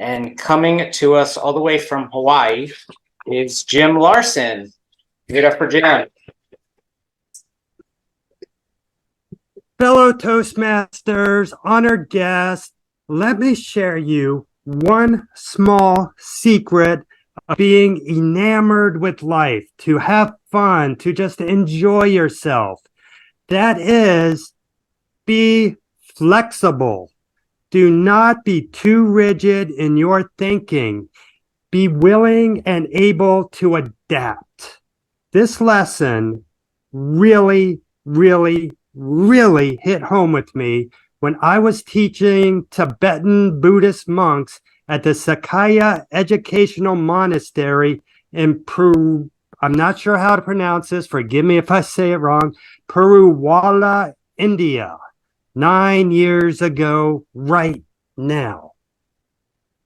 And coming to us all the way from Hawaii is Jim Larsen. Give it up for Jim. Fellow Toastmasters, honored guests, let me share you one small secret of being enamored with life, to have fun, to just enjoy yourself. That is, be flexible. Do not be too rigid in your thinking. Be willing and able to adapt. This lesson really hit home with me when I was teaching Tibetan Buddhist monks at the Sakya Educational Monastery in Peru. I'm not sure how to pronounce this. Forgive me if I say it wrong. Peruwala, India, 9 years ago, right now.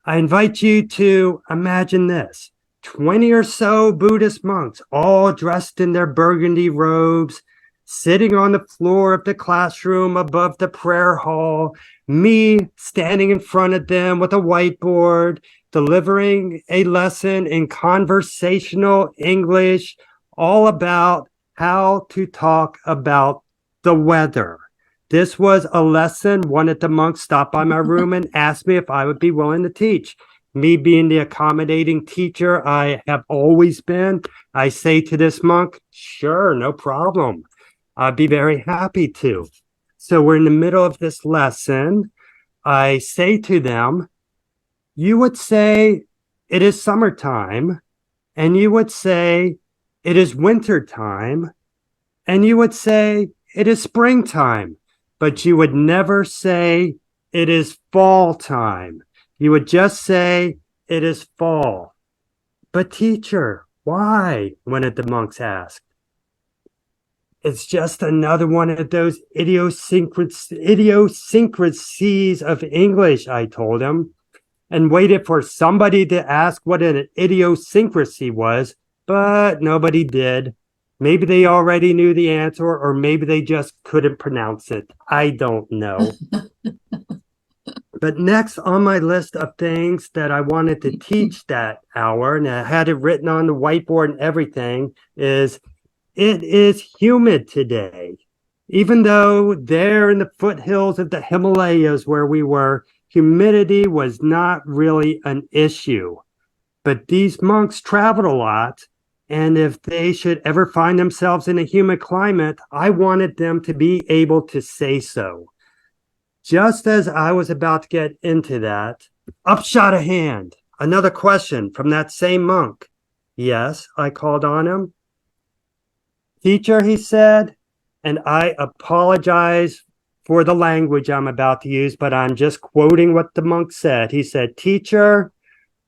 I invite you to imagine this. 20 or so Buddhist monks, all dressed in their burgundy robes, sitting on the floor of the classroom above the prayer hall, me standing in front of them with a whiteboard, delivering a lesson in conversational English, all about how to talk about the weather. This was a lesson. One of the monks stopped by my room and asked me if I would be willing to teach. Me being the accommodating teacher I have always been, I say to this monk, sure, no problem. I'd be very happy to. So we're in the middle of this lesson. I say to them, you would say it is summertime, and you would say it is winter time, and you would say it is springtime, but you would never say it is fall time. You would just say it is fall. But teacher, why? One of the monks asked. It's just another one of those idiosyncrasies of English, I told him, and waited for somebody to ask what an idiosyncrasy was, but nobody did. Maybe they already knew the answer, or maybe they just couldn't pronounce it. I don't know. But next on my list of things that I wanted to teach that hour, and I had it written on the whiteboard and everything, is it is humid today. Even though there in the foothills of the Himalayas where we were, humidity was not really an issue. But these monks traveled a lot, and if they should ever find themselves in a humid climate, I wanted them to be able to say so. Just as I was about to get into that, up shot a hand. Another question from that same monk. Yes, I called on him. Teacher, he said, and I apologize for the language I'm about to use, but I'm just quoting what the monk said. He said, teacher,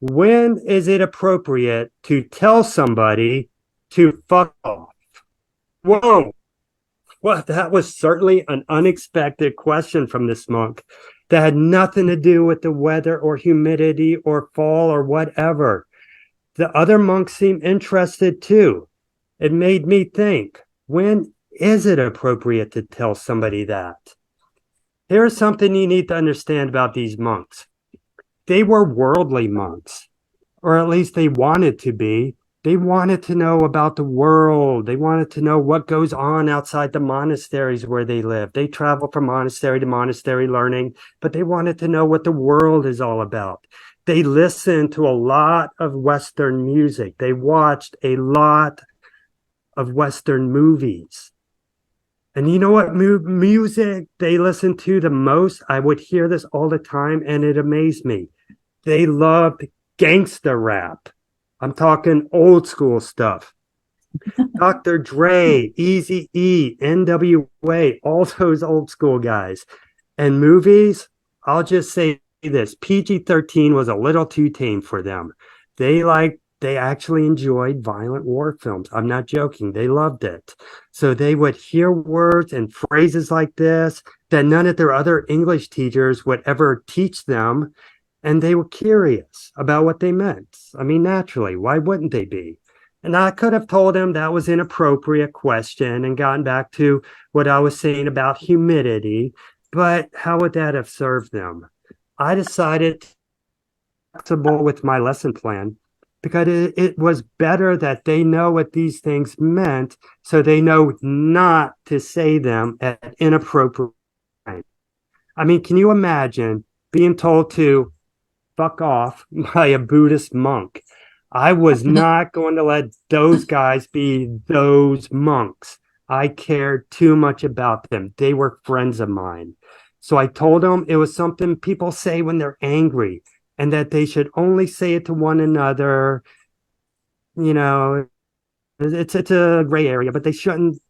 when is it appropriate to tell somebody to fuck off? Whoa. Well, that was certainly an unexpected question from this monk that had nothing to do with the weather or humidity or fall or whatever. The other monks seemed interested too. It made me think, when is it appropriate to tell somebody that? Here's something you need to understand about these monks. They were worldly monks, or at least they wanted to be. They wanted to know about the world. They wanted to know what goes on outside the monasteries where they live. They travel from monastery to monastery learning, but they wanted to know what the world is all about. They listened to a lot of Western music. They watched a lot of Western movies. And you know what music they listened to the most? I would hear this all the time, and it amazed me. They loved gangster rap. I'm talking old school stuff. Dr. Dre, Eazy-E, NWA, all those old school guys. And movies, I'll just say this, PG-13 was a little too tame for them. They actually enjoyed violent war films. I'm not joking. They loved it. So they would hear words and phrases like this that none of their other English teachers would ever teach them. And they were curious about what they meant. I mean, naturally, why wouldn't they be? And I could have told them that was an inappropriate question and gotten back to what I was saying about humidity. But how would that have served them? I decided flexible with my lesson plan because it was better that they know what these things meant so they know not to say them at inappropriate times. I mean, can you imagine being told to fuck off by a Buddhist monk? I was not going to let those guys be those monks. I cared too much about them. They were friends of mine. So I told them it was something people say when they're angry and that they should only say it to one another. You know, it's a gray area, but they shouldn't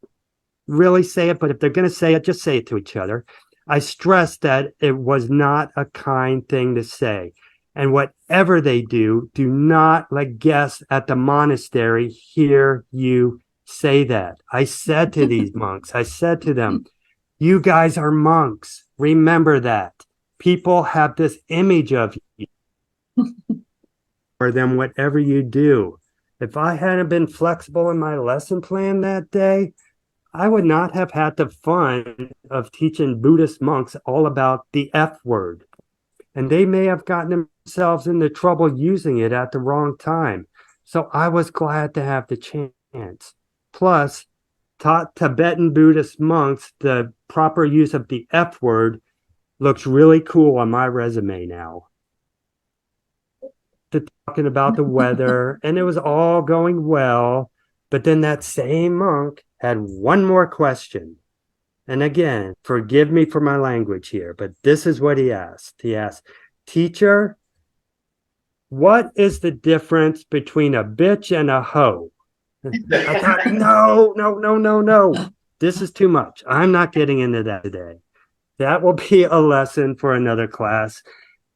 really say it. But if they're going to say it, just say it to each other. I stressed that it was not a kind thing to say. And whatever they do, do not let guests at the monastery hear you say that. I said to these monks, I said to them, you guys are monks. Remember that. People have this image of you for them, whatever you do. If I hadn't been flexible in my lesson plan that day, I would not have had the fun of teaching Buddhist monks all about the F word. And they may have gotten themselves into trouble using it at the wrong time. So I was glad to have the chance. Plus, taught Tibetan Buddhist monks the proper use of the F word looks really cool on my resume now. Talking about the weather, and it was all going well. But then that same monk had one more question. And again, forgive me for my language here, but this is what he asked. He asked, teacher, what is the difference between a bitch and a hoe? I thought, no. This is too much. I'm not getting into that today. That will be a lesson for another class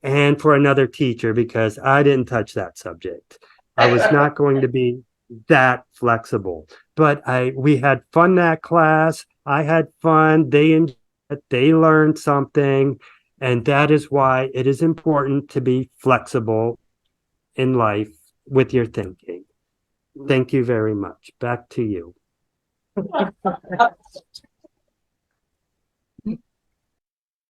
and for another teacher because I didn't touch that subject. I was not going to be that flexible. But we had fun that class. I had fun. They learned something. And that is why it is important to be flexible in life with your thinking. Thank you very much. Back to you.